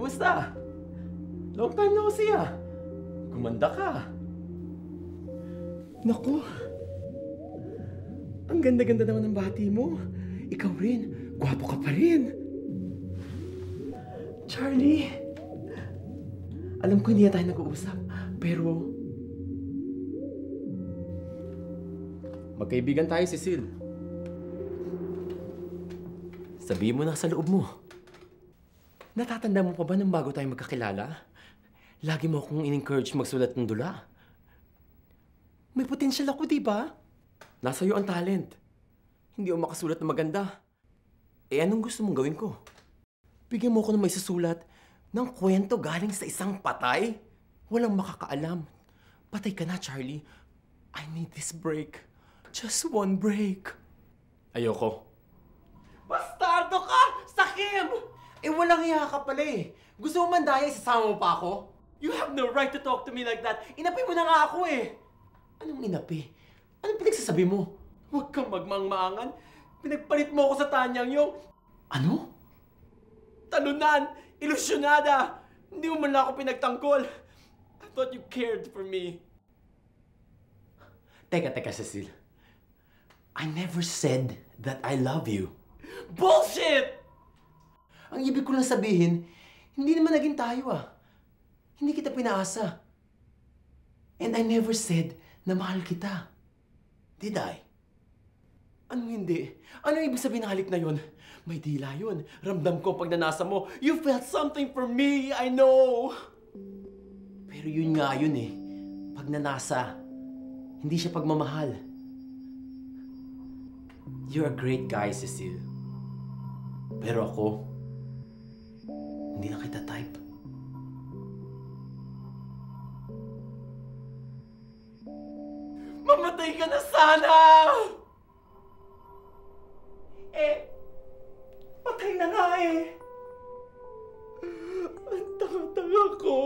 Kumusta? Long time no see ah. Gumanda ka. Naku. Ang ganda-ganda naman ng bati mo. Ikaw rin. Gwapo ka pa rin. Charlie. Alam ko hindi na tayo nag-uusap, pero... magkaibigan tayo, Cecil. Sabihin mo na sa loob mo. Natatanda mo pa ba nang bago tayo magkakilala? Lagi mo akong in-encourage magsulat ng dula. May potensyal ako, di ba? Nasa iyo ang talent. Hindi ako makasulat na maganda. Eh, anong gusto mong gawin ko? Bigyan mo ako ng may susulat ng kwento galing sa isang patay? Walang makakaalam. Patay ka na, Charlie. I need this break. Just one break. Ayoko. Bastardo ka! Sakim! Eh, walang hiya ka pala eh. Gusto mo mandaya, isasama mo pa ako? You have no right to talk to me like that. Inapi mo na nga ako eh. Anong inapi? Anong pinagsasabi mo? Huwag kang magmangmangan. Pinagpalit mo ako sa tanyang yung... Ano? Talunan! Ilusyonada! Hindi mo man lang ako pinagtanggol. I thought you cared for me. Teka, Cecil. I never said that I love you. Bullshit! Ang ibig ko lang sabihin, hindi naman naging tayo ah. Hindi kita pinaasa. And I never said na mahal kita. Did I? Anong hindi? Anong ibig sabihin ng halik na yun? May dila yun. Ramdam ko pag nanasa mo. You felt something for me, I know! Pero yun nga yun eh. Pag nanasa, hindi siya pagmamahal. You're a great guy, Cecil. Pero ako, hindi na kita type. Mamatay ka na sana! Eh, patay na nga eh. Ang tanga-tanga ko.